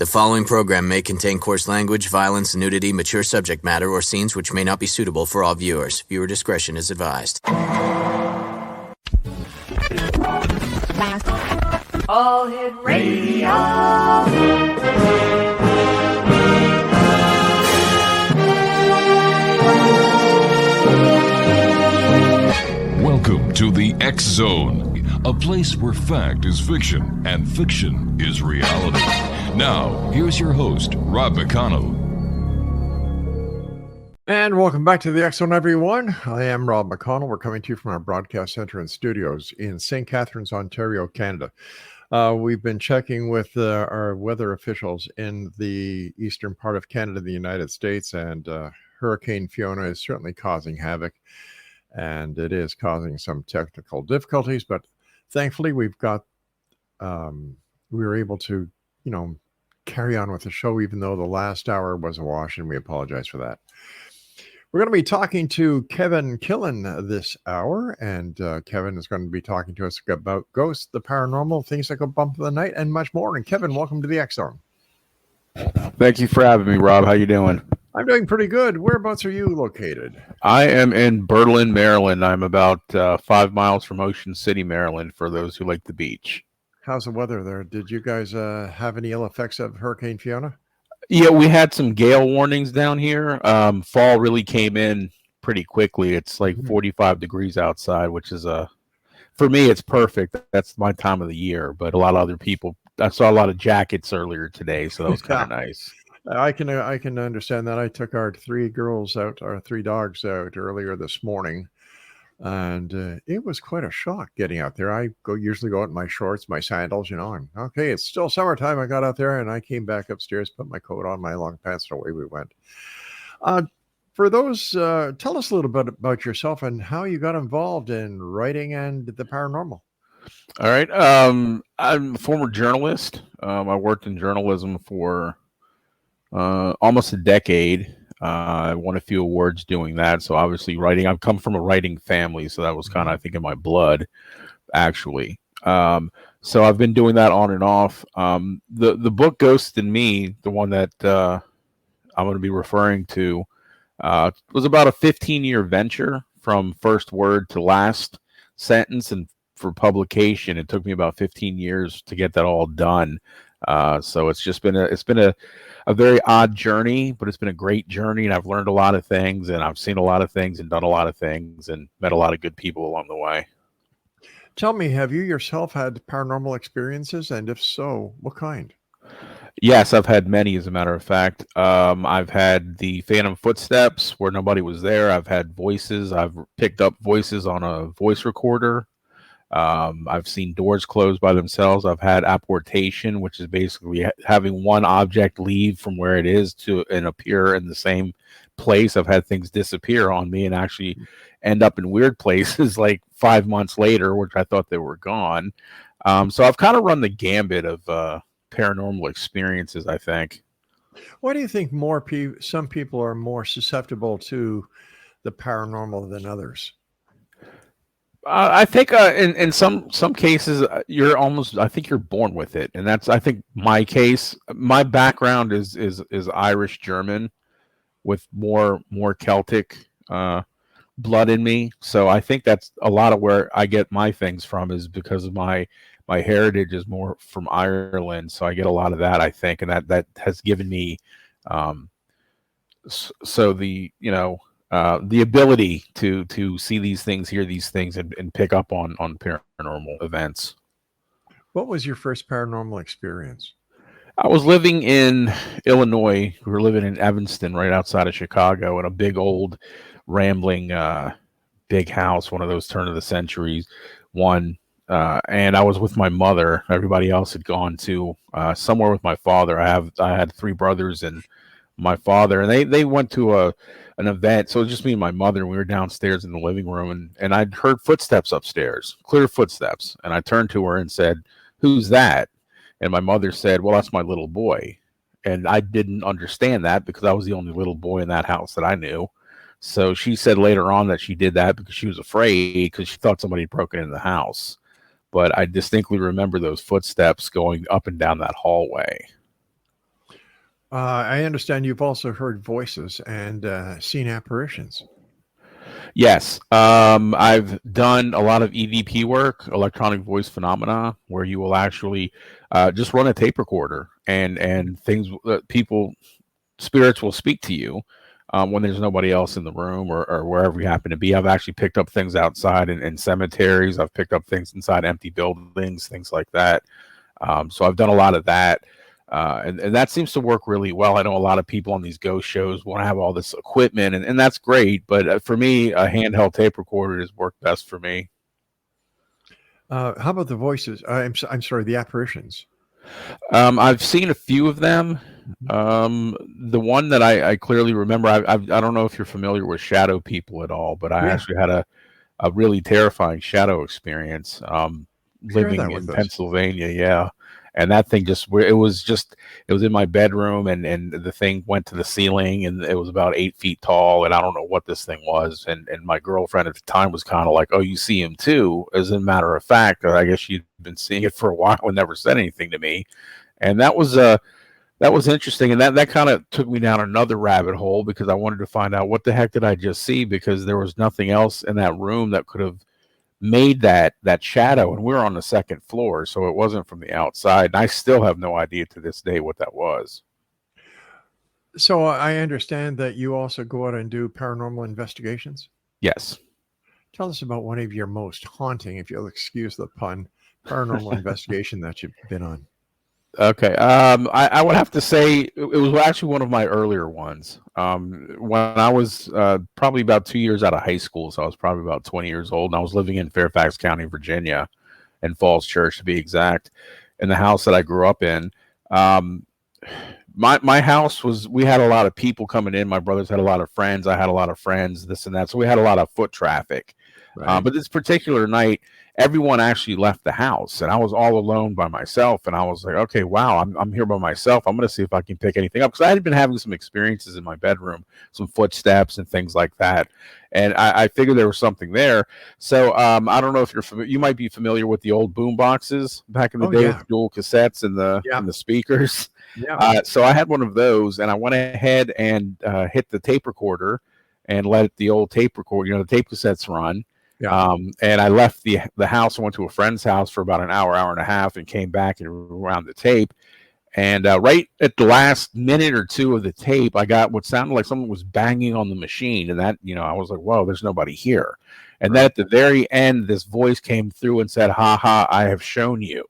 The following program may contain coarse language, violence, nudity, mature subject matter, or scenes which may not be suitable for all viewers. Viewer discretion is advised. All Hit Radio. Welcome to the X Zone, a place where fact is fiction and fiction is reality. Now, here's your host, Rob McConnell. And welcome back to the X Zone, everyone. I am Rob McConnell. We're coming to you from our broadcast center and studios in St. Catharines, Ontario, Canada. We've been checking with our weather officials in the eastern part of Canada, the United States, and Hurricane Fiona is certainly causing havoc, and it is causing some technical difficulties, but thankfully we were able to, carry on with the show, even though the last hour was a wash, and we apologize for that. We're going to be talking to Kevin KILLEN this hour, and Kevin is going to be talking to us about ghosts, the paranormal, things that go bump in the night, and much more. And Kevin, welcome to the X Zone. Thank you for having me, Rob. How you doing? I'm doing pretty good. Whereabouts are you located? I am in Berlin, Maryland. I'm about 5 miles from Ocean City, Maryland, for those who like the beach. How's the weather there? Did you guys have any ill effects of Hurricane Fiona? Yeah, we had some gale warnings down here. Fall really came in pretty quickly. It's like 45 degrees outside, which is for me, it's perfect. That's my time of the year. But a lot of other people, I saw a lot of jackets earlier today, so that was kind of nice. I can understand that. I took our three dogs out earlier this morning, and it was quite a shock getting out there. I usually go out in my shorts, my sandals, and okay, it's still summertime. I got out there and I came back upstairs, put my coat on, my long pants, and away we went. For those, tell us a little bit about yourself and how you got involved in writing and the paranormal. All right. I'm a former journalist. I worked in journalism for almost a decade. I won a few awards doing that. So obviously writing, I've come from a writing family. So that was kind of, I think, in my blood, actually. So I've been doing that on and off. The book Ghost in Me, the one that I'm going to be referring to, was about a 15-year venture from first word to last sentence. And for publication, it took me about 15 years to get that all done. So it's just been a very odd journey, but it's been a great journey, and I've learned a lot of things, and I've seen a lot of things and done a lot of things and met a lot of good people along the way. Tell me, have you yourself had paranormal experiences? And if so, what kind? Yes, I've had many, as a matter of fact. I've had the phantom footsteps where nobody was there. I've had voices. I've picked up voices on a voice recorder. I've seen doors close by themselves. I've had apportation, which is basically having one object leave from where it is and appear in the same place. I've had things disappear on me and actually end up in weird places like 5 months later, which I thought they were gone. So I've kind of run the gambit of paranormal experiences, I think. Why do you think some people are more susceptible to the paranormal than others? I think in some cases I think you're born with it, and that's, I think, my case. My background is Irish German with more Celtic blood in me, so I think that's a lot of where I get my things from, is because of my heritage is more from Ireland, so I get a lot of that, I think, and that has given me the ability to see these things, hear these things, and pick up on paranormal events. What was your first paranormal experience? I was living in Illinois. We were living in Evanston, right outside of Chicago, in a big old rambling big house, one of those turn of the centuries one. And I was with my mother. Everybody else had gone to somewhere with my father. I had three brothers and my father, and they went to an event. So it was just me and my mother, and we were downstairs in the living room, and I'd heard footsteps upstairs, clear footsteps. And I turned to her and said, "Who's that?" And my mother said, "Well, that's my little boy." And I didn't understand that because I was the only little boy in that house that I knew. So she said later on that she did that because she was afraid, because she thought somebody had broken into the house. But I distinctly remember those footsteps going up and down that hallway. I understand you've also heard voices and seen apparitions. Yes, I've done a lot of EVP work, electronic voice phenomena, where you will actually just run a tape recorder and things people spirits will speak to you when there's nobody else in the room or wherever you happen to be. I've actually picked up things outside in cemeteries. I've picked up things inside empty buildings, things like that. So I've done a lot of that. And that seems to work really well. I know a lot of people on these ghost shows want to have all this equipment, and that's great. But for me, a handheld tape recorder has worked best for me. How about the voices? I'm sorry, the apparitions. I've seen a few of them. The one that I clearly remember, I don't know if you're familiar with shadow people at all, but I actually had a really terrifying shadow experience living in Pennsylvania. Yeah. And that thing it was in my bedroom, and the thing went to the ceiling, and it was about 8 feet tall, and I don't know what this thing was. And my girlfriend at the time was kind of like, "Oh, you see him too?" As a matter of fact, I guess she'd been seeing it for a while and never said anything to me. And that was interesting. And that kind of took me down another rabbit hole, because I wanted to find out what the heck did I just see, because there was nothing else in that room that could have made that shadow, and we're on the second floor, so it wasn't from the outside, and I still have no idea to this day what that was. So I understand that you also go out and do paranormal investigations? Yes. Tell us about one of your most haunting, if you'll excuse the pun, paranormal investigation that you've been on. Okay. I would have to say it was actually one of my earlier ones. When I was probably about 2 years out of high school, so I was probably about 20 years old, and I was living in Fairfax County, Virginia, in Falls Church to be exact, in the house that I grew up in. My house we had a lot of people coming in. My brothers had a lot of friends. I had a lot of friends, this and that. So we had a lot of foot traffic. Right. But this particular night, everyone actually left the house, and I was all alone by myself. And I was like, okay, wow, I'm here by myself. I'm going to see if I can pick anything up, because I had been having some experiences in my bedroom, some footsteps and things like that. And I figured there was something there. So I don't know if you might be familiar with the old boom boxes back in the day, with dual cassettes and the speakers. Yeah. So I had one of those, and I went ahead and hit the tape recorder and let the old tape recorder, the tape cassettes run. Yeah. And I left the house. I went to a friend's house for about an hour and a half, and came back and around the tape. And right at the last minute or two of the tape, I got what sounded like someone was banging on the machine. And that, I was like, whoa, there's nobody here. And then at the very end, this voice came through and said, "Ha ha, I have shown you."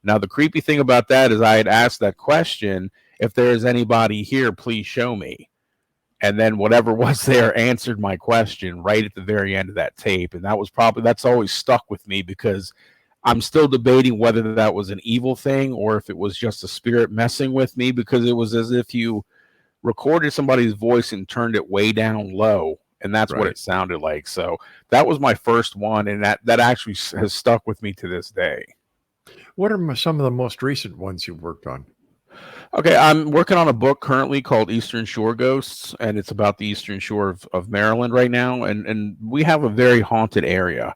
Now, the creepy thing about that is I had asked that question, "If there is anybody here, please show me." And then whatever was there answered my question right at the very end of that tape. And that's always stuck with me, because I'm still debating whether that was an evil thing or if it was just a spirit messing with me, because it was as if you recorded somebody's voice and turned it way down low. And that's what it sounded like. So that was my first one. And that actually has stuck with me to this day. What are some of the most recent ones you've worked on? Okay, I'm working on a book currently called Eastern Shore Ghosts, and it's about the Eastern Shore of Maryland right now, and we have a very haunted area.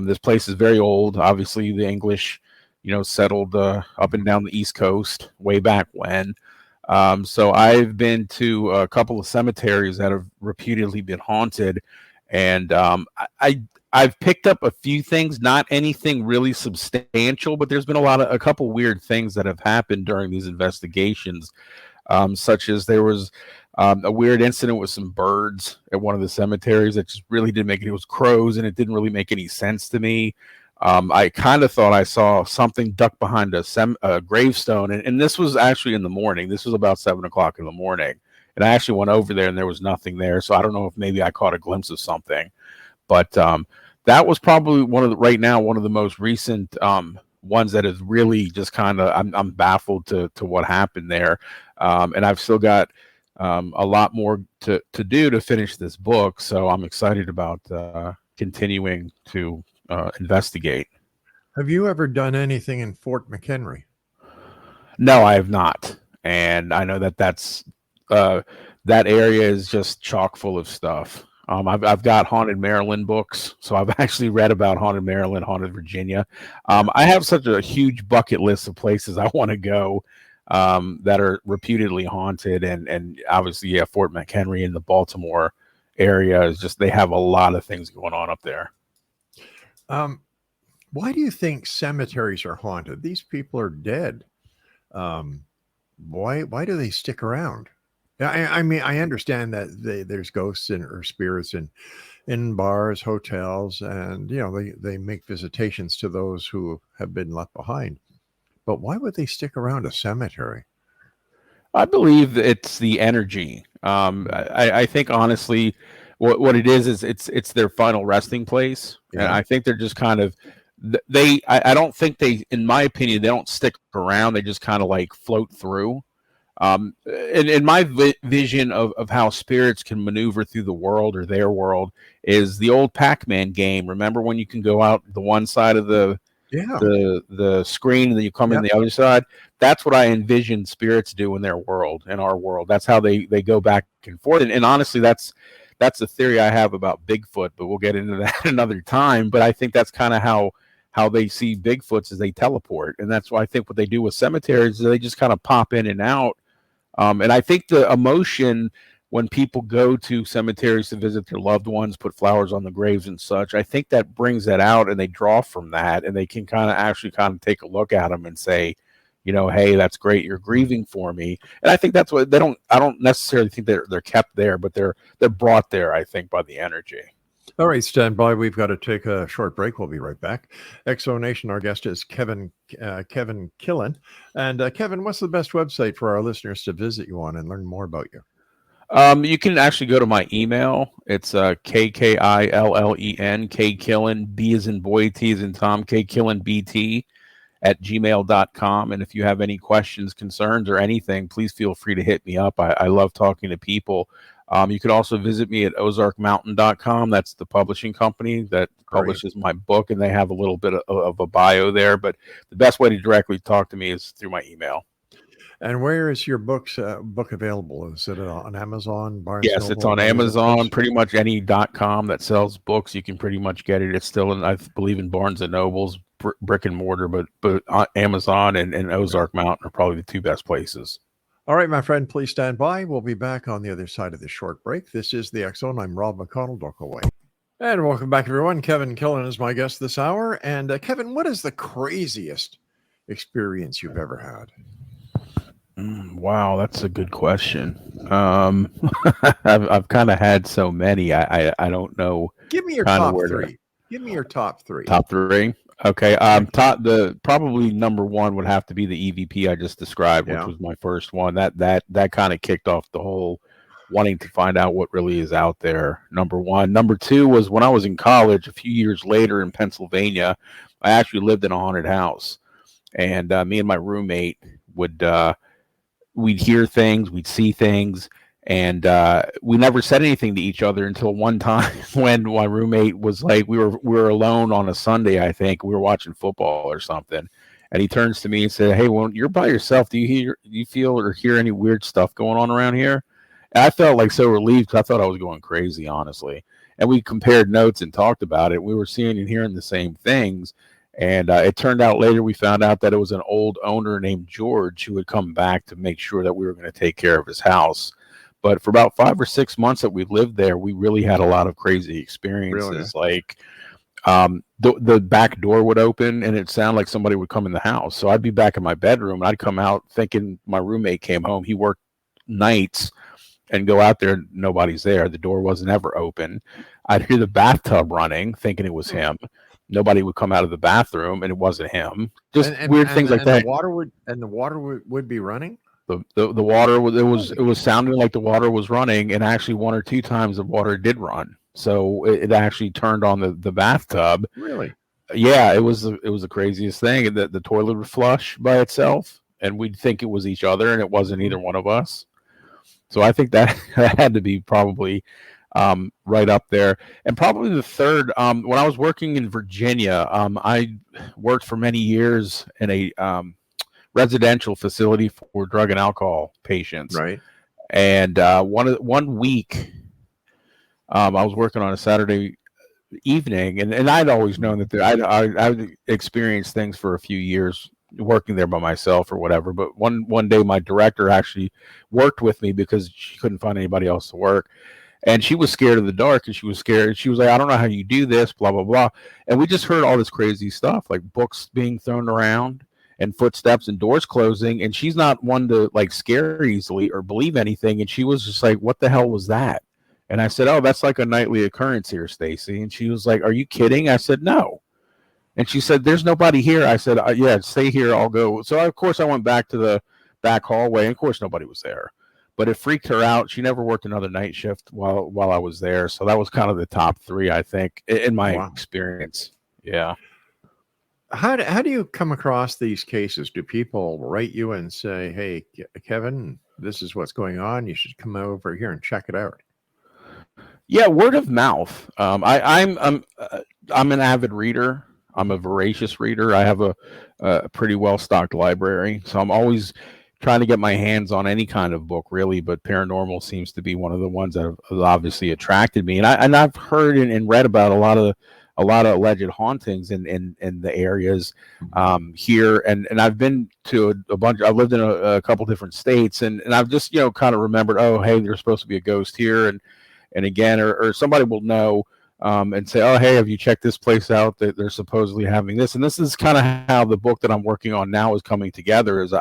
This place is very old. Obviously, the English, settled up and down the East Coast way back when. So I've been to a couple of cemeteries that have reputedly been haunted, and I've picked up a few things, not anything really substantial, but there's been a couple weird things that have happened during these investigations, such as there was a weird incident with some birds at one of the cemeteries that just really didn't make it. It was crows, and it didn't really make any sense to me. I kind of thought I saw something ducked behind a gravestone, and this was actually in the morning. This was about 7 o'clock in the morning, and I actually went over there, and there was nothing there. So I don't know if maybe I caught a glimpse of something, but that was probably one of the most recent ones that is really just kind of I'm baffled to what happened there, and I've still got a lot more to do to finish this book. So I'm excited about continuing to investigate. Have you ever done anything in Fort McHenry? No, I have not, and I know that's that area is just chock full of stuff. I've got Haunted Maryland books, so I've actually read about Haunted Maryland, Haunted Virginia. I have such a huge bucket list of places I want to go. that are reputedly haunted, and obviously, yeah, Fort McHenry in the Baltimore area is just, they have a lot of things going on up there. Why do you think cemeteries are haunted? These people are dead. Why do they stick around? I mean, I understand that there's ghosts or spirits in bars, hotels, and they make visitations to those who have been left behind. But why would they stick around a cemetery? I believe that it's the energy. I think honestly, what it is it's their final resting place, and I think they're just kind of I don't think they, in my opinion, they don't stick around. They just kind of like float through. In my vision of how spirits can maneuver through the world or their world is the old Pac-Man game. Remember when you can go out the one side of the screen and then you come in the other side? That's what I envision spirits do in their world, in our world. That's how they go back and forth. And honestly, that's a theory I have about Bigfoot, but we'll get into that another time. But I think that's kind of how they see Bigfoots, as they teleport. And that's why I think what they do with cemeteries is they just kind of pop in and out. And I think the emotion when people go to cemeteries to visit their loved ones, put flowers on the graves and such, I think that brings that out, and they draw from that, and they can kind of take a look at them and say, hey, that's great, you're grieving for me. And I think that's what I don't necessarily think they're kept there, but they're brought there, I think, by the energy. All right, stand by. We've got to take a short break. We'll be right back. XO Nation, our guest is Kevin KILLEN. And Kevin, what's the best website for our listeners to visit you on and learn more about you? You can actually go to my email. It's KKILLEN, KKillen, B as in boy, T as in Tom, KKillenBT @gmail.com. And if you have any questions, concerns, or anything, please feel free to hit me up. I love talking to people. You could also visit me at ozarkmountain.com. That's the publishing company that publishes my book, and they have a little bit of a bio there. But the best way to directly talk to me is through my email. And where is your book available? Is it on Amazon, Barnes Yes, Noble, it's on Amazon. Pretty much any .com that sells books, you can pretty much get it. It's still in, I believe, in Barnes and Nobles, brick and mortar, but Amazon and Ozark Mountain are probably the two best places. All right, my friend, please stand by. We'll be back on the other side of this short break. This is the X Zone. I'm Rob McConnell. Don't go away. And welcome back, everyone. Kevin KILLEN is my guest this hour. And Kevin, what is the craziest experience you've ever had? Wow, that's a good question. I've kind of had so many. I don't know. Give me your top three. Give me your top three. Top three. Okay. Probably number one would have to be the EVP I just described, which was my first one. That kind of kicked off the whole wanting to find out what really is out there. Number one. Number two was when I was in college a few years later in Pennsylvania. I actually lived in a haunted house, and me and my roommate would we'd hear things, we'd see things, and we never said anything to each other until one time when my roommate was like, we were alone on a Sunday, I think. We were watching football or something, and he turns to me and said, "Hey, when you're by yourself, do you feel or hear any weird stuff going on around here?" And I felt like so relieved, because I thought I was going crazy, honestly. And we compared notes and talked about it. We were seeing and hearing the same things. And it turned out later, we found out that it was an old owner named George who had come back to make sure that we were going to take care of his house. But for about 5 or 6 months that we lived there, we really had a lot of crazy experiences. Really? Like the back door would open and it sounded like somebody would come in the house. So I'd be back in my bedroom and I'd come out thinking my roommate came home. He worked nights, and go out there, nobody's there. The door wasn't ever open. I'd hear the bathtub running, thinking it was him. Nobody would come out of the bathroom, and it wasn't him. Just weird things like that. The water would be running. The water it was sounding like the water was running, and actually 1 or 2 times the water did run. So it actually turned on the bathtub. Really? Yeah, it was the craziest thing. The toilet would flush by itself, and we'd think it was each other, and it wasn't either one of us. So I think that had to be probably right up there. And probably the third, when I was working in Virginia, I worked for many years in a residential facility for drug and alcohol patients. Right. And one week, I was working on a Saturday evening, and I'd always known that I'd experienced things for a few years working there by myself or whatever. But one day my director actually worked with me because she couldn't find anybody else to work. And she was scared of the dark, and she was scared. She was like, I don't know how you do this, blah, blah, blah. And we just heard all this crazy stuff, like books being thrown around and footsteps and doors closing. And she's not one to like scare easily or believe anything. And she was just like, what the hell was that? And I said, oh, that's like a nightly occurrence here, Stacy. And she was like, are you kidding? I said, no. And she said, there's nobody here. I said, yeah, stay here. I'll go. So, of course, I went back to the back hallway. And, of course, nobody was there. But it freaked her out. She never worked another night shift while I was there. So that was kind of the top three, I think, in my experience. Yeah. How do you come across these cases? Do people write you and say, hey, Kevin, this is what's going on. You should come over here and check it out? Yeah, word of mouth. I'm an avid reader. I'm a voracious reader. I have a pretty well-stocked library. So I'm always trying to get my hands on any kind of book, really, but paranormal seems to be one of the ones that have obviously attracted me. And I've heard and read about a lot of alleged hauntings in the areas here, and I've been to a bunch. I've lived in a couple different states, and I've just kind of remembered, oh, hey, there's supposed to be a ghost here, and again, or somebody will know and say, oh, hey, have you checked this place out? That they're supposedly having this, and this is kind of how the book that I'm working on now is coming together. Is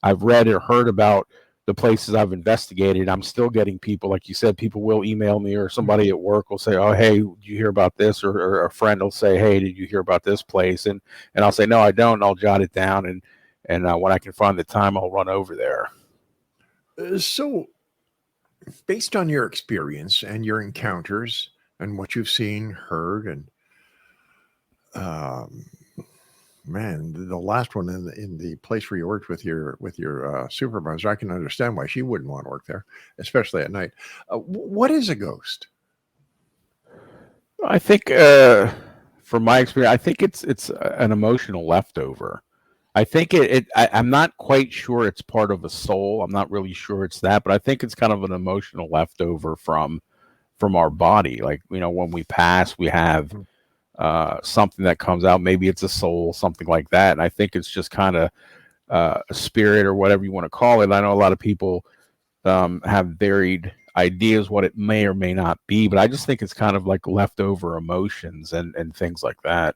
I've read or heard about the places I've investigated. I'm still getting people, like you said, people will email me, or somebody at work will say, oh, hey, did you hear about this? Or a friend will say, hey, did you hear about this place? And I'll say, no, I don't. And I'll jot it down. And when I can find the time, I'll run over there. So based on your experience and your encounters and what you've seen, heard, and man, the last one in the place where you worked with your supervisor, I can understand why she wouldn't want to work there, especially at night. What is a ghost? I think, from my experience, I think it's an emotional leftover. I think I'm not quite sure it's part of a soul. I'm not really sure it's that, but I think it's kind of an emotional leftover from our body. Like, when we pass, we have something that comes out. Maybe it's a soul, something like that. And I think it's just kind of a spirit, or whatever you want to call it. I know a lot of people have varied ideas what it may or may not be, but I just think it's kind of like leftover emotions and things like that.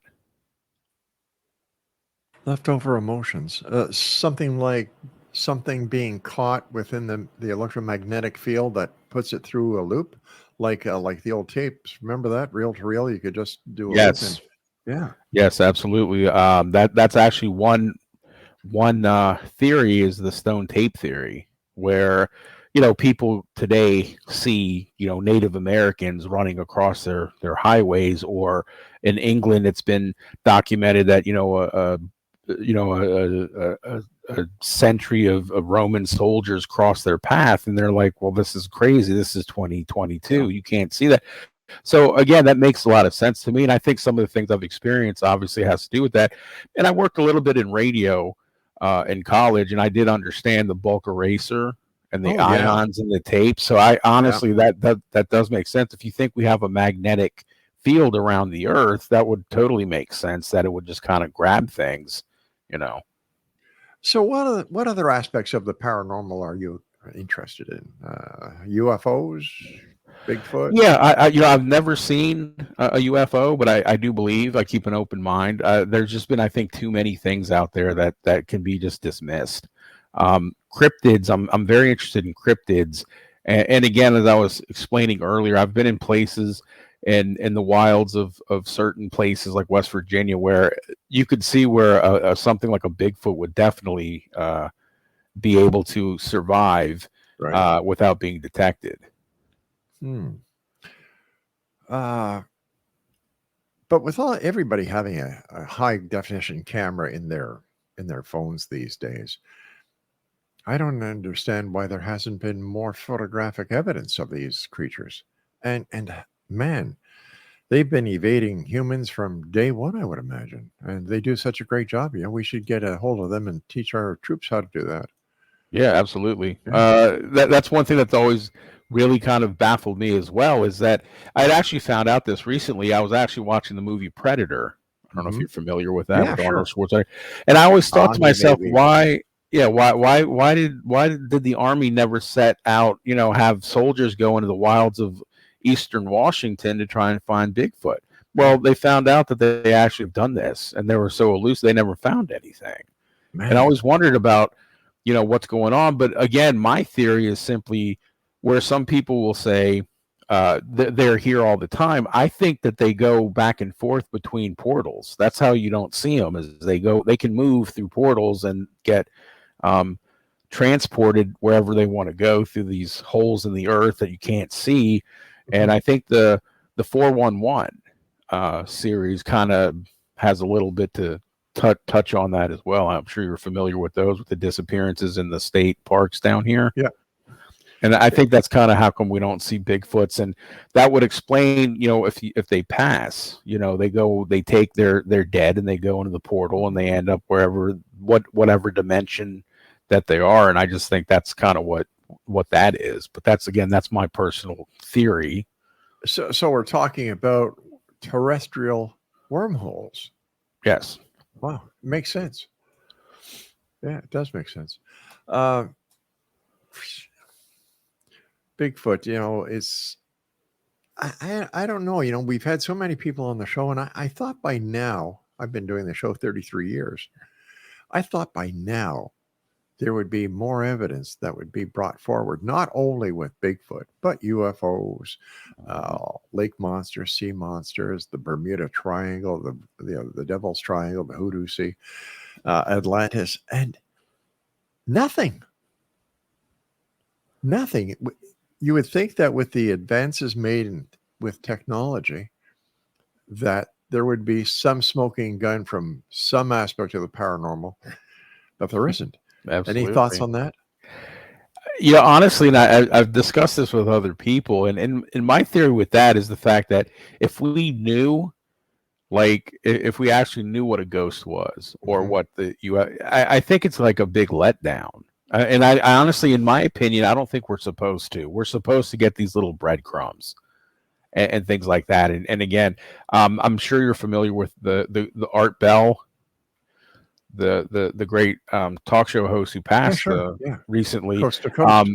Leftover emotions. Something like something being caught within the electromagnetic field that puts it through a loop, like the old tapes. Remember that reel to reel? You could just do a yes, loop yeah, yes, absolutely. That's actually one theory is the stone tape theory, where people today see Native Americans running across their highways, or in England it's been documented that a century of Roman soldiers cross their path, and they're like, well, this is crazy. This is 2022. You can't see that. So again, that makes a lot of sense to me. And I think some of the things I've experienced obviously has to do with that. And I worked a little bit in radio in college, and I did understand the bulk eraser and the ions in the tape. So I honestly, that does make sense. If you think we have a magnetic field around the earth, that would totally make sense, that it would just kind of grab things. So what other aspects of the paranormal are you interested in? UFOs, Bigfoot? Yeah, I've never seen a UFO, but I do believe, I keep an open mind. There's just been, I think, too many things out there that can be just dismissed. Cryptids, I'm very interested in cryptids. And again, as I was explaining earlier, I've been in places in the wilds of certain places like West Virginia, where you could see where something like a Bigfoot would definitely be able to survive without being detected. But with everybody having a high definition camera in their phones these days, I don't understand why there hasn't been more photographic evidence of these creatures. And man, they've been evading humans from day one, I would imagine. And they do such a great job. We should get a hold of them and teach our troops how to do that. Yeah, absolutely. That's one thing that's always really kind of baffled me as well, is that I'd actually found out this recently. I was actually watching the movie Predator I don't know if you're familiar with that, Yeah, with sure. Arnold Schwarzenegger. And I always thought to Army, myself, maybe. why did the Army never set out, have soldiers go into the wilds of Eastern Washington to try and find Bigfoot? Well, they found out that they actually have done this, and they were so elusive, they never found anything. Man. And I always wondered about, what's going on. But again, my theory is simply where some people will say they're here all the time. I think that they go back and forth between portals. That's how you don't see them, is they can move through portals and get transported wherever they want to go through these holes in the earth that you can't see. And I think the 411 series kind of has a little bit to touch on that as well. I'm sure you're familiar with those, with the disappearances in the state parks down here. Yeah. And I think that's kind of how come we don't see Bigfoots, and that would explain, if they pass, they take their dead and they go into the portal and they end up whatever dimension that they are. And I just think that's kind of what that is. But that's my personal theory. So we're talking about terrestrial wormholes. Yes. Wow, makes sense. Yeah, it does make sense. Bigfoot, it's I don't know. We've had so many people on the show, and I thought by now, I've been doing the show 33 years. I thought by now there would be more evidence that would be brought forward, not only with Bigfoot, but UFOs, lake monsters, sea monsters, the Bermuda Triangle, the Devil's Triangle, the Hoodoo Sea, Atlantis, and nothing. You would think that with the advances made with technology, that there would be some smoking gun from some aspect of the paranormal, but there isn't. Absolutely. Any thoughts on that? Honestly, and I've discussed this with other people, and my theory with that is the fact that if we knew, if we actually knew what a ghost was, or what I think it's like a big letdown. And I honestly, in my opinion, I don't think we're supposed to. We're supposed to get these little breadcrumbs and things like that. And again, I'm sure you're familiar with the Art Bell, the great talk show host who passed recently. Coast to Coast.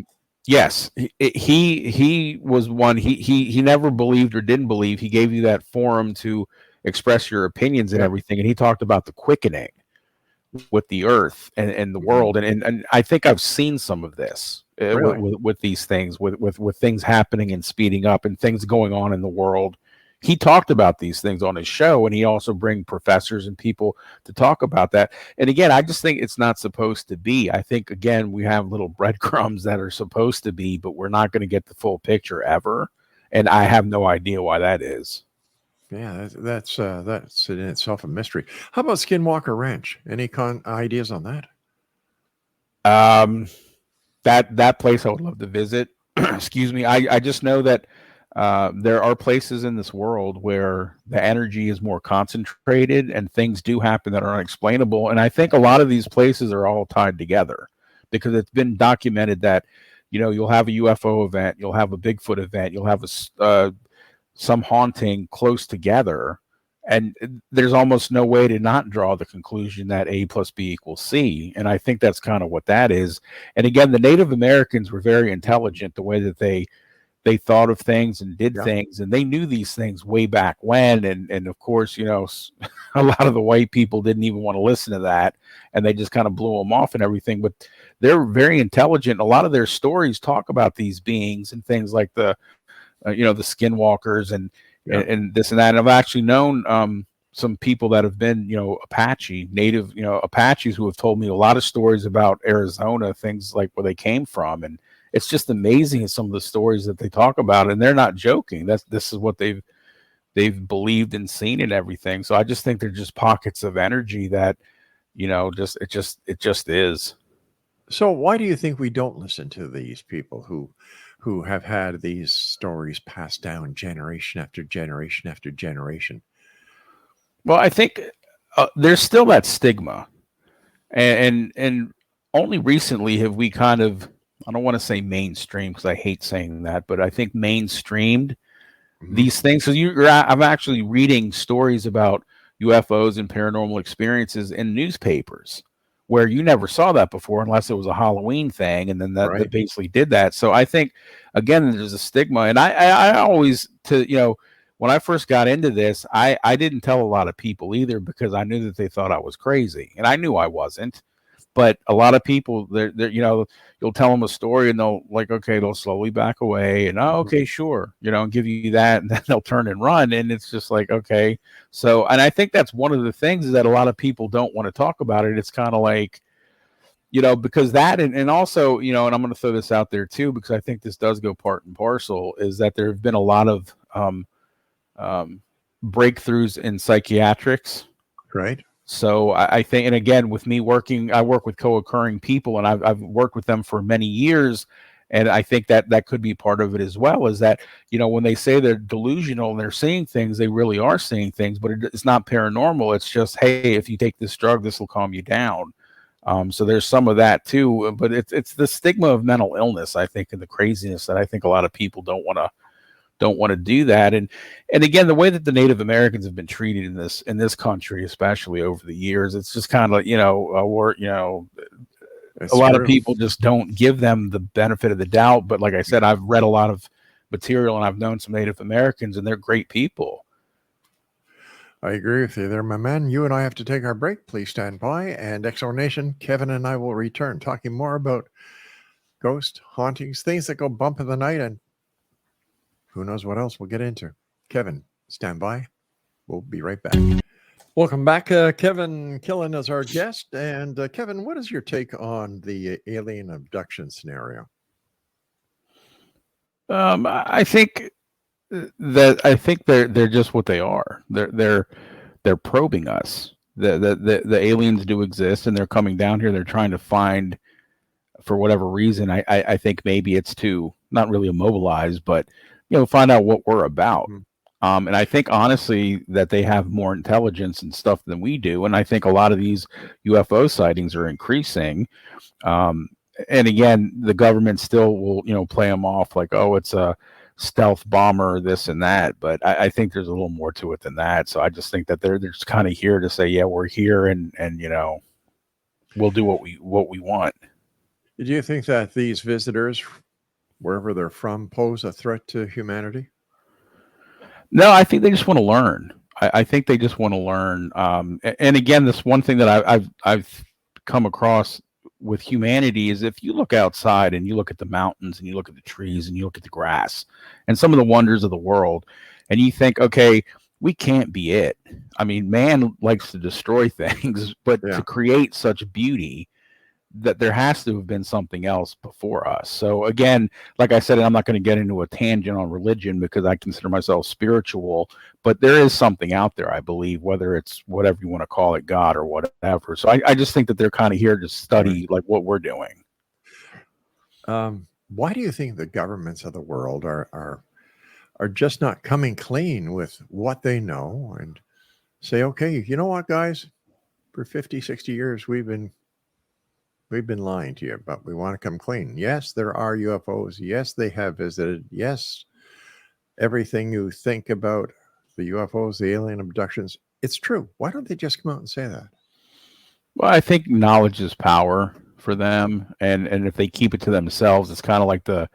Yes, he was one. He never believed or didn't believe. He gave you that forum to express your opinions and everything. And he talked about the quickening with the earth and the world. And I think I've seen some of this with these things, with things happening and speeding up and things going on in the world. He talked about these things on his show, and he also bring professors and people to talk about that. And again, I just think it's not supposed to be. I think, again, we have little breadcrumbs that are supposed to be, but we're not going to get the full picture ever. And I have no idea why that is. Yeah, that's in itself a mystery. How about Skinwalker Ranch? Any ideas on that? That place I would love to visit. Excuse me. I just know that there are places in this world where the energy is more concentrated and things do happen that are unexplainable. And I think a lot of these places are all tied together, because it's been documented that, you'll have a UFO event, you'll have a Bigfoot event, you'll have some haunting close together. And there's almost no way to not draw the conclusion that A plus B equals C. And I think that's kind of what that is. And again, the Native Americans were very intelligent, the way that they thought of things and did things, and they knew these things way back when. And of course, a lot of the white people didn't even want to listen to that, and they just kind of blew them off and everything. But they're very intelligent. A lot of their stories talk about these beings and things like the skinwalkers and this and that. And I've actually known some people that have been, Apache, native, Apaches, who have told me a lot of stories about Arizona, things like where they came from. And it's just amazing some of the stories that they talk about, and they're not joking. This is what they've believed and seen and everything. So I just think they're just pockets of energy that, it just is. So why do you think we don't listen to these people who have had these stories passed down generation after generation after generation? Well, I think there's still that stigma, and only recently have we kind of, I don't want to say mainstream because I hate saying that, but I think mainstreamed these things. So I'm actually reading stories about, UFOs and paranormal experiences in newspapers, where you never saw that before unless it was a Halloween thing, and then that basically did that. So I think, again, there's a stigma, and I always, when I first got into this, I didn't tell a lot of people either, because I knew that they thought I was crazy, and I knew I wasn't. But a lot of people, they're you'll tell them a story and they'll slowly back away and, oh, okay, sure, and give you that, and then they'll turn and run. And it's just like, okay. So, and I think that's one of the things that a lot of people don't want to talk about it. It's kind of like, because that, and also, and I'm going to throw this out there too, because I think this does go part and parcel, is that there have been a lot of breakthroughs in psychiatrics. Right. So I think, and again, with me I work with co-occurring people, and I've worked with them for many years. And I think that could be part of it as well, is that, when they say they're delusional and they're seeing things, they really are seeing things, but it's not paranormal. It's just, hey, if you take this drug, this will calm you down. So there's some of that too, but it's the stigma of mental illness, I think, and the craziness that I think a lot of people don't want to do that. And again, the way that the Native Americans have been treated in this country, especially over the years, it's just kind of like, a lot of people just don't give them the benefit of the doubt. But like I said, I've read a lot of material, and I've known some Native Americans, and they're great people. I agree with you there, my man. You and I have to take our break. Please stand by. And XO Nation, Kevin and I will return talking more about ghost hauntings, things that go bump in the night, and who knows what else we'll get into. Kevin, stand by. We'll be right back. Welcome back. Kevin KILLEN is our guest. And Kevin, what is your take on the alien abduction scenario? I think they're just what they are. They're probing us. The aliens do exist, and they're coming down here. They're trying to find, for whatever reason, I think maybe it's to not really immobilize, but find out what we're about. And I think, honestly, that they have more intelligence and stuff than we do. And I think a lot of these UFO sightings are increasing. And again, the government still will, play them off like, oh, it's a stealth bomber, this and that. But I think there's a little more to it than that. So I just think that they're just kind of here to say, yeah, we're here, and we'll do what we want. Do you think that these visitors, wherever they're from, pose a threat to humanity? No, I think they just want to learn. I think they just want to learn. And again, this one thing that I've come across with humanity is, if you look outside and you look at the mountains and you look at the trees and you look at the grass and some of the wonders of the world, and you think, okay, we can't be it. I mean, man likes to destroy things, but to create such beauty, that there has to have been something else before us. So again, like I said, I'm not going to get into a tangent on religion, because I consider myself spiritual, but there is something out there, I believe, whether it's whatever you want to call it, God or whatever. So I just think that they're kind of here to study like what we're doing. Why do you think the governments of the world are just not coming clean with what they know and say, okay, you know what, guys, for 50, 60 years, we've been lying to you, but we want to come clean. Yes, there are UFOs. Yes, they have visited. Yes, everything you think about the UFOs, the alien abductions, it's true. Why don't they just come out and say that? Well, I think knowledge is power for them, and if they keep it to themselves, it's kind of like the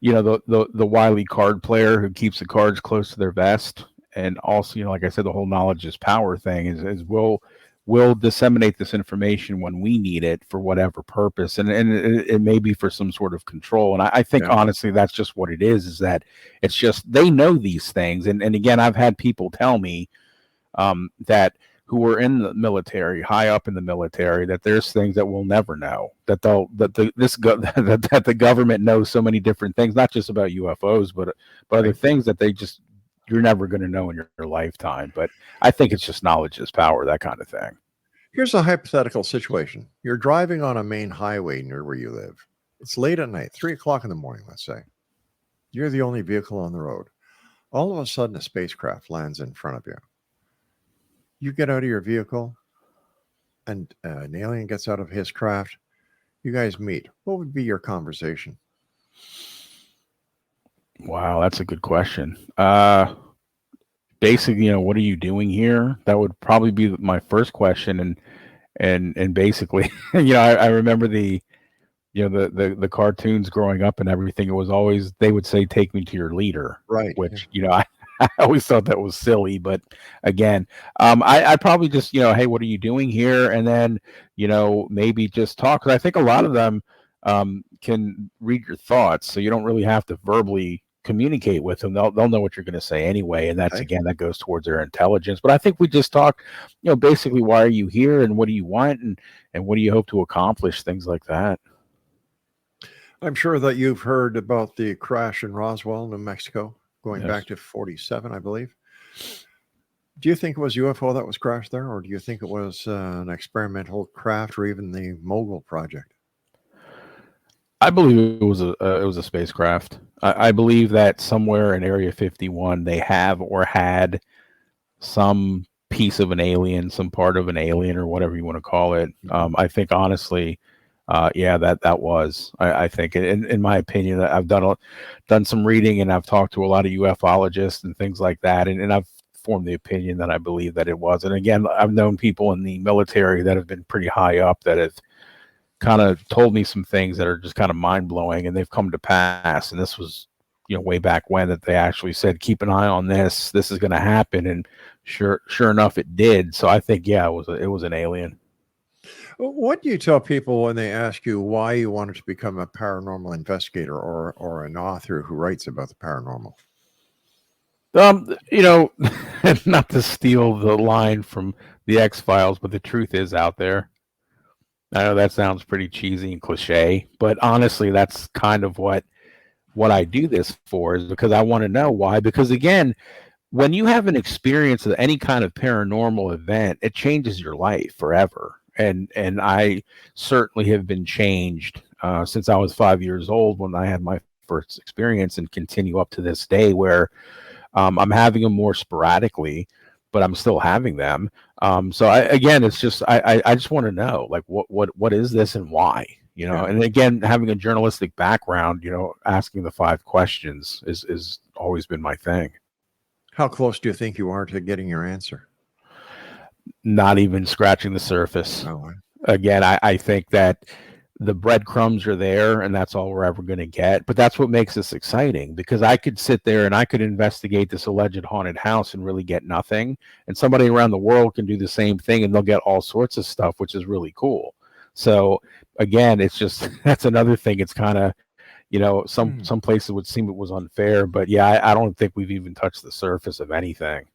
wily card player who keeps the cards close to their vest. And also, like I said, the whole knowledge is power thing is we'll disseminate this information when we need it for whatever purpose. And it may be for some sort of control. And I think, honestly, that's just what it is that it's just, they know these things. And again, I've had people tell me that who were in the military, high up in the military, that there's things that we'll never know, that the government knows so many different things, not just about UFOs, but other things that you're never going to know in your lifetime. But I think it's just knowledge is power, that kind of thing. Here's a hypothetical situation. You're driving on a main highway near where you live. It's late at night, 3:00 in the morning, let's say. You're the only vehicle on the road. All of a sudden, a spacecraft lands in front of you. You get out of your vehicle, and an alien gets out of his craft. You guys meet. What would be your conversation? Wow, that's a good question. basically, what are you doing here? That would probably be my first question. And basically, I remember the cartoons growing up and everything. It was always, they would say, take me to your leader, Right. which, I always thought that was silly. But again, I probably just, hey, what are you doing here? And then, maybe just talk. 'Cause I think a lot of them can read your thoughts. So you don't really have to verbally communicate with them. They'll know what you're going to say anyway. And that's, Okay. again, that goes towards their intelligence. But I think we just talk, basically, why are you here and what do you want? And what do you hope to accomplish? Things like that. I'm sure that you've heard about the crash in Roswell, New Mexico, going Yes. back to 47, I believe. Do you think it was UFO that was crashed there, or do you think it was an experimental craft or even the Mogul project? I believe it was a spacecraft. I believe that somewhere in Area 51 they have or had some piece of an alien, some part of an alien, or whatever you want to call it. I think honestly, that was. I think, in my opinion, that I've done some reading and I've talked to a lot of ufologists and things like that, and I've formed the opinion that I believe that it was. And again, I've known people in the military that have been pretty high up that have kind of told me some things that are just kind of mind blowing, and they've come to pass. And this was, way back when, that they actually said, keep an eye on this. This is going to happen, and sure enough, it did. So I think, it was an alien. What do you tell people when they ask you why you wanted to become a paranormal investigator or an author who writes about the paranormal? Not to steal the line from the X-Files, but the truth is out there. I know that sounds pretty cheesy and cliche, but honestly, that's kind of what I do this for, is because I want to know why. Because again, when you have an experience of any kind of paranormal event, it changes your life forever. And I certainly have been changed since I was 5 years old when I had my first experience, and continue up to this day, where I'm having them more sporadically, but I'm still having them. So it's just I just want to know, like, what is this and why, And again, having a journalistic background, asking the 5 questions is always been my thing. How close do you think you are to getting your answer? Not even scratching the surface. Oh, Again, I think that the breadcrumbs are there, and that's all we're ever going to get. But that's what makes this exciting, because I could sit there and I could investigate this alleged haunted house and really get nothing. And somebody around the world can do the same thing, and they'll get all sorts of stuff, which is really cool. So again, it's just, that's another thing. It's kind of, some places would seem it was unfair, but I don't think we've even touched the surface of anything.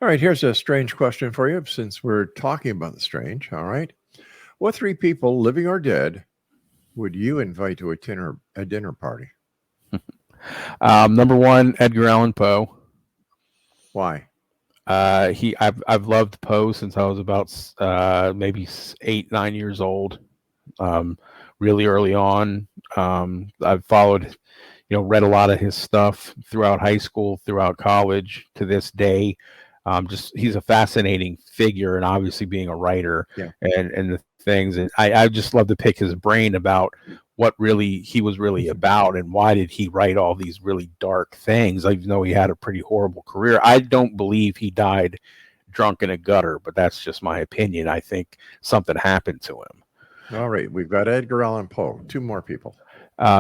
All right, here's a strange question for you, since we're talking about the strange. All right. What 3 people, living or dead, would you invite to a dinner party? Number 1, Edgar Allan Poe. Why? I've loved Poe since I was about maybe 8, 9 years old. Really early on. I've followed, read a lot of his stuff throughout high school, throughout college, to this day. He's a fascinating figure, and obviously being a writer, and the things, and I just love to pick his brain about what really he was really about, and why did he write all these really dark things, even though he had a pretty horrible career. I don't believe he died drunk in a gutter, but that's just my opinion. I think something happened to him. All right, we've got Edgar Allan Poe. 2 more people.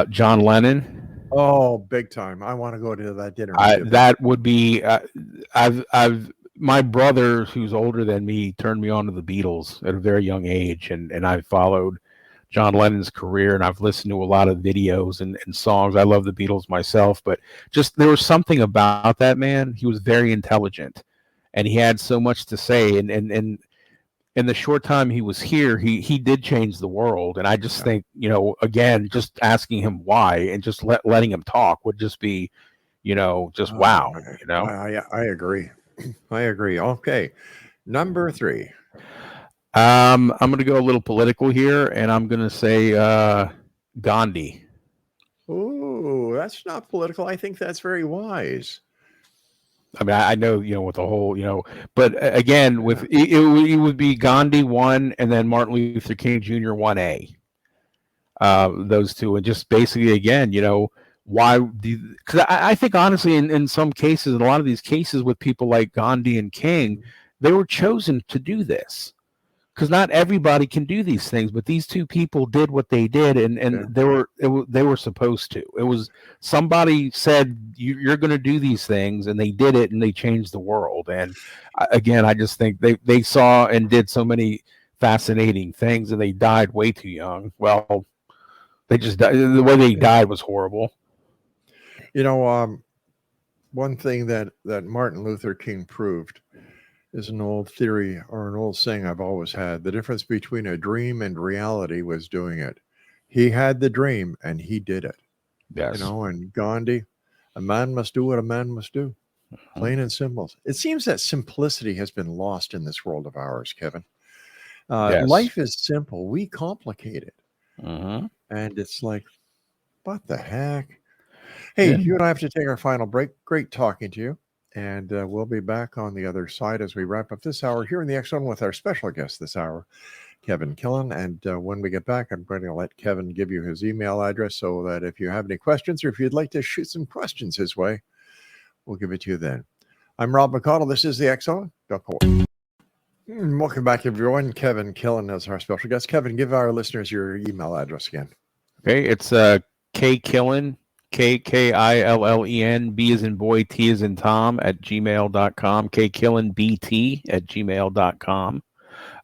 John Lennon. Oh, big time! I want to go to that dinner. That would be. My brother, who's older than me, turned me on to the Beatles at a very young age, and I followed John Lennon's career, and I've listened to a lot of videos and songs. I love the Beatles myself, but just there was something about that man. He was very intelligent, and he had so much to say. And in the short time he was here, he did change the world. And I just think, again, just asking him why and just letting him talk would just be, wow. I agree. I agree. Okay. Number 3. I'm going to go a little political here, and I'm going to say Gandhi. Ooh, that's not political. I think that's very wise. I mean, I know, with the whole, but again, with it would be Gandhi 1, and then Martin Luther King Jr. 1A. Those 2, and just basically, again, why do you, because I think honestly in some cases, in a lot of these cases with people like Gandhi and King, they were chosen to do this. Because not everybody can do these things, but these two people did what they did, and they were supposed to. It was somebody said you're going to do these things, and they did it, and they changed the world. And again, I just think they saw and did so many fascinating things, and they died way too young. Well, they just died. The way they died was horrible. You know, one thing that Martin Luther King proved is an old theory or an old saying I've always had. The difference between a dream and reality was doing it. He had the dream and he did it. Yes. You know, and Gandhi, a man must do what a man must do. Plain and simple. It seems that simplicity has been lost in this world of ours, Kevin. Yes. Life is simple. We complicate it. Mm-hmm. And it's like, what the heck? Hey, you and I have to take our final break. Great talking to you. And we'll be back on the other side as we wrap up this hour here in the X Zone with our special guest this hour, Kevin Killen. And when we get back, I'm going to let Kevin give you his email address so that if you have any questions or if you'd like to shoot some questions his way, we'll give it to you then. I'm Rob McConnell. This is the X Zone. Welcome back, everyone. Kevin Killen is our special guest. Kevin, give our listeners your email address again. Okay, it's KKillen. KKILLEN, B as in boy, T as in Tom at gmail.com, KKillenBT at gmail.com.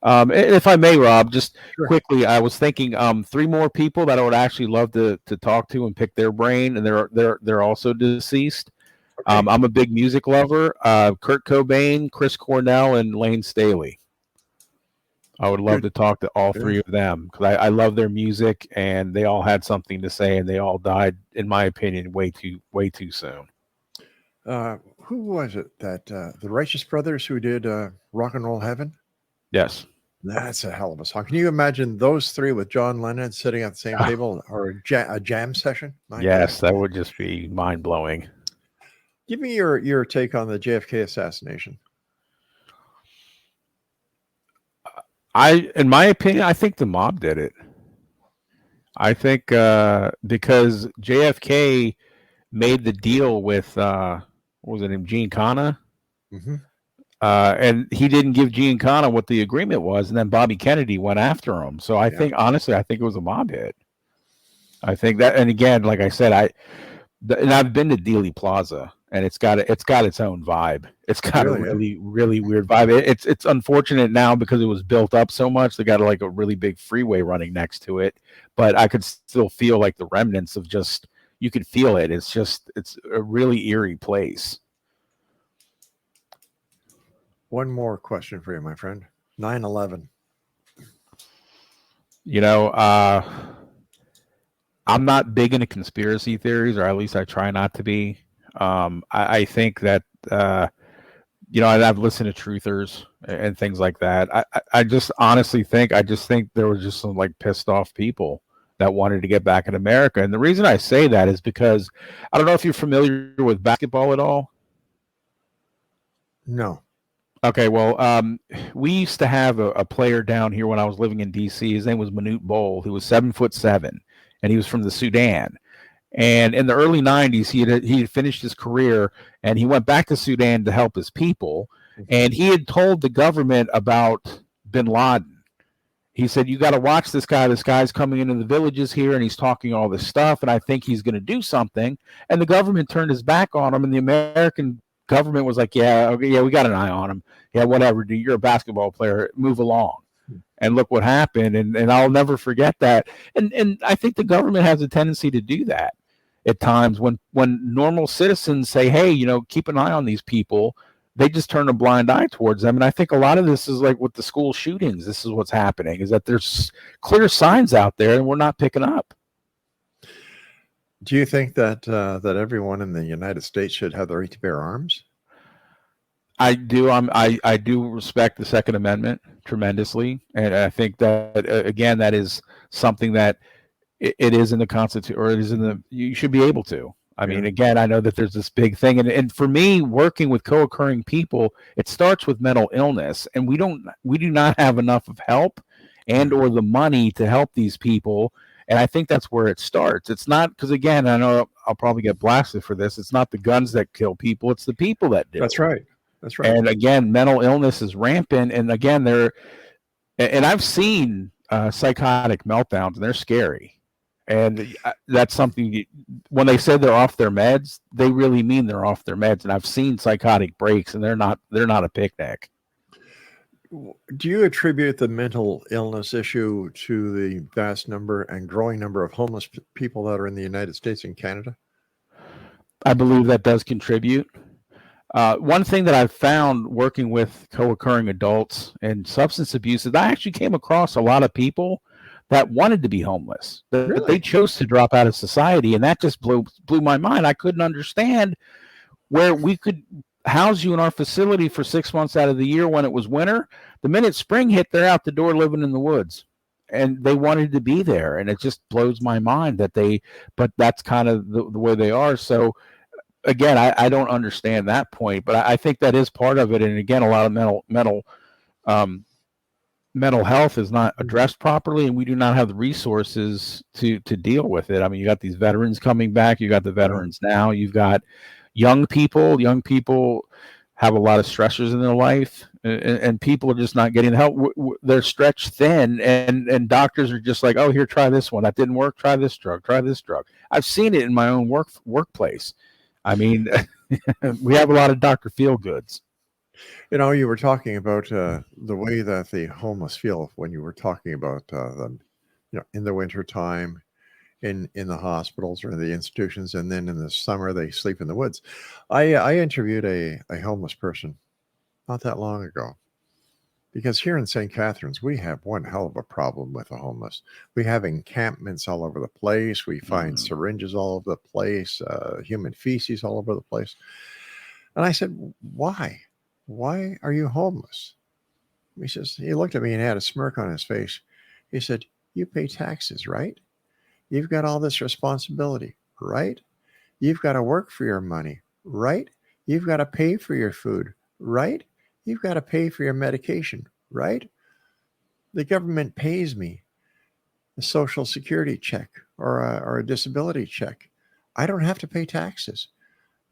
If I may, Rob, just quickly, I was thinking 3 more people that I would actually love to talk to and pick their brain, and they're also deceased. Okay. I'm a big music lover. Kurt Cobain, Chris Cornell, and Lane Staley. I would love to talk to all 3 of them because I love their music, and they all had something to say, and they all died, in my opinion, way too soon. Who was it that the Righteous Brothers who did Rock and Roll Heaven? Yes. That's a hell of a song. Can you imagine those 3 with John Lennon sitting at the same table or a jam session? Yes, that would just be mind-blowing. Give me your take on the JFK assassination. In my opinion, I think the mob did it. I think because JFK made the deal with what was it named, Giancana? Mm-hmm. And he didn't give Giancana what the agreement was, and then Bobby Kennedy went after him. So I think, honestly, I think it was a mob hit. I think that, and again, like I said, I've been to Dealey Plaza, and it's got its own vibe. It's got a really weird vibe. It's unfortunate now because it was built up so much. They got like a really big freeway running next to it, but I could still feel like the remnants of just, you could feel it. It's a really eerie place. One more question for you, my friend. 9/11. You know, I'm not big into conspiracy theories, or at least I try not to be. I think that, I've listened to truthers and things like that. I just honestly think, there were just some like pissed off people that wanted to get back in America. And the reason I say that is because I don't know if you're familiar with basketball at all. No. Okay, well, we used to have a player down here when I was living in D.C. His name was Manute Bol. He was 7'7", and he was from the Sudan. And in the early 90s, he had finished his career, and he went back to Sudan to help his people. And he had told the government about bin Laden. He said, you got to watch this guy. This guy's coming into the villages here, and he's talking all this stuff, and I think he's going to do something. And the government turned his back on him, and the American government was like, yeah, we got an eye on him. Yeah, whatever, dude, you're a basketball player. Move along. And look what happened. And I'll never forget that. And I think the government has a tendency to do that at times when normal citizens say, hey, keep an eye on these people. They just turn a blind eye towards them. And I think a lot of this is like with the school shootings. This is what's happening, is that there's clear signs out there and we're not picking up. Do you think that everyone in the United States should have the right to bear arms? I do. I do respect the Second Amendment tremendously, and I think that again, that is something that it is in the Constitution, or it is in the. You should be able to. I mean, again, I know that there's this big thing, and for me, working with co-occurring people, it starts with mental illness, and we do not have enough of help and or the money to help these people. And I think that's where it starts. It's not, because again, I know I'll probably get blasted for this. It's not the guns that kill people. It's the people that do. That's right. That's right. And again, mental illness is rampant. And again, and I've seen psychotic meltdowns, and they're scary. And that's something, when they said they're off their meds, they really mean they're off their meds. And I've seen psychotic breaks, and they're not a picnic. Do you attribute the mental illness issue to the vast number and growing number of homeless people that are in the United States and Canada? I believe that does contribute. One thing that I've found working with co-occurring adults and substance abuse is I actually came across a lot of people that wanted to be homeless. Really? They chose to drop out of society, and that just blew my mind. I couldn't understand where we could house you in our facility for 6 months out of the year when it was winter. The minute spring hit, they're out the door living in the woods, and they wanted to be there. And it just blows my mind but that's kind of the way they are. So again, I don't understand that point, but I think that is part of it. And again, a lot of mental health is not addressed properly, and we do not have the resources to deal with it. I mean, you got these veterans coming back. You got the veterans now. You've got young people have a lot of stressors in their life, and people are just not getting help. They're stretched thin, and doctors are just like, oh, here, try this one. That didn't work. Try this drug. I've seen it in my own workplace. I mean, we have a lot of Dr. Feelgoods. You know, you were talking about the way that the homeless feel when you were talking about them, in the winter time, in the hospitals or in the institutions, and then in the summer they sleep in the woods. I interviewed a homeless person not that long ago, because here in St. Catharines we have one hell of a problem with the homeless. We have encampments all over the place. We find syringes all over the place, human feces all over the place. And I said, why are you homeless? He looked at me and had a smirk on his face. He said, you pay taxes, right? You've got all this responsibility, right? You've got to work for your money, right? You've got to pay for your food, right? You've got to pay for your medication, right? The government pays me a Social Security check or a disability check. I don't have to pay taxes.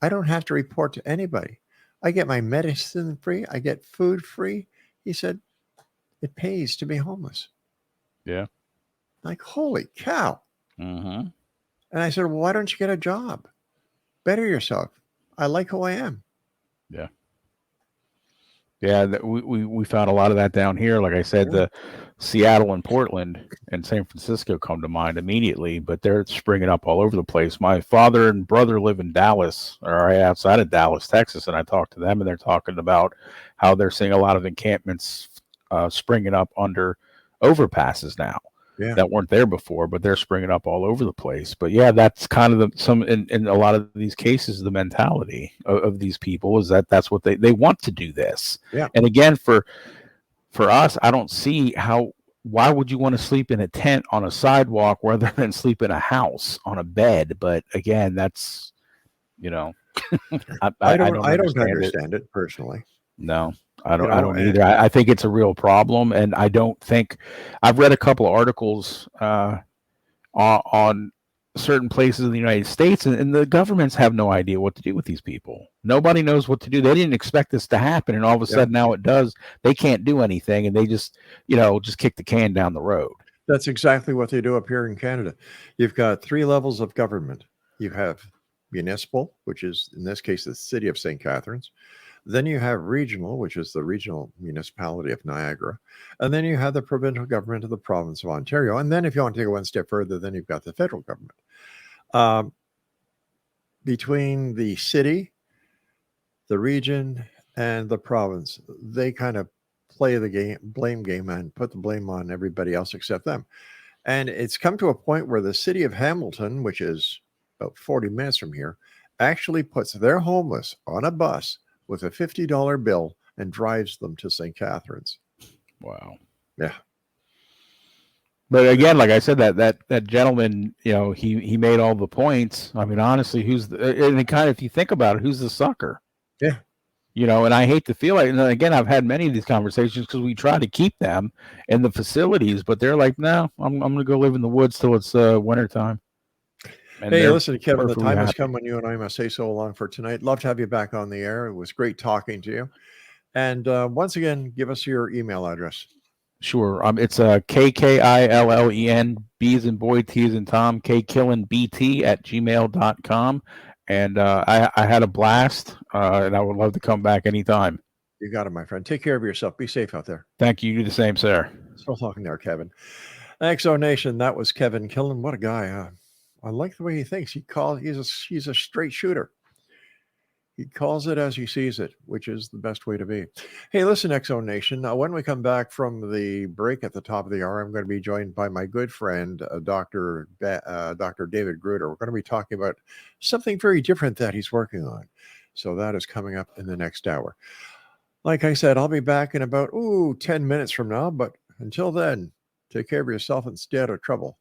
I don't have to report to anybody. I get my medicine free. I get food free. He said, it pays to be homeless. Yeah. Like, holy cow. Mm-hmm. And I said, well, why don't you get a job? Better yourself. I like who I am. Yeah. Yeah, we found a lot of that down here. Like I said, the Seattle and Portland and San Francisco come to mind immediately, but they're springing up all over the place. My father and brother live in Dallas, or right outside of Dallas, Texas, and I talked to them, and they're talking about how they're seeing a lot of encampments springing up under overpasses now. Yeah. That weren't there before, but they're springing up all over the place. But yeah, that's kind of in a lot of these cases, the mentality of these people is that's what they want to do this. Yeah. And again, for us, I don't see why would you want to sleep in a tent on a sidewalk rather than sleep in a house on a bed? But again, that's, I don't understand it personally. No. I don't either. I think it's a real problem, and I don't think I've read a couple of articles on certain places in the United States, and the governments have no idea what to do with these people. Nobody knows what to do. They didn't expect this to happen, and all of a sudden now it does. They can't do anything, and they just kick the can down the road. That's exactly what they do up here in Canada. You've got 3 levels of government. You have municipal, which is in this case the city of St. Catharines. Then you have regional, which is the regional municipality of Niagara. And then you have the provincial government of the province of Ontario. And then if you want to take it one step further, then you've got the federal government. Between the city, the region, and the province, they kind of play the blame game and put the blame on everybody else except them. And it's come to a point where the city of Hamilton, which is about 40 minutes from here, actually puts their homeless on a bus with a $50 bill and drives them to St. Catharines. Wow. Yeah. But again, like I said, that gentleman, he made all the points. I mean, honestly, and kind of, if you think about it, who's the sucker? Yeah. And I hate to feel like, and again, I've had many of these conversations because we try to keep them in the facilities, but they're like, no, I'm going to go live in the woods till it's wintertime. And hey, listen, Kevin, the perfectly time has happy. come when you and I must say so long for tonight. Love to have you back on the air. It was great talking to you. And once again, give us your email address. Sure. It's KKILLEN, B as in boy, T as in Tom, KKillenBT@gmail.com. And I had a blast, and I would love to come back anytime. You got it, my friend. Take care of yourself. Be safe out there. Thank you. You do the same, sir. Still talking there, Kevin. XO Nation, that was Kevin Killen. What a guy. I like the way he thinks. He's a straight shooter. He calls it as he sees it, which is the best way to be. Hey, listen, XO Nation. When we come back from the break at the top of the hour, I'm going to be joined by my good friend, Dr. David Gruder. We're going to be talking about something very different that he's working on. So that is coming up in the next hour. Like I said, I'll be back in about 10 minutes from now. But until then, take care of yourself and stay out of trouble.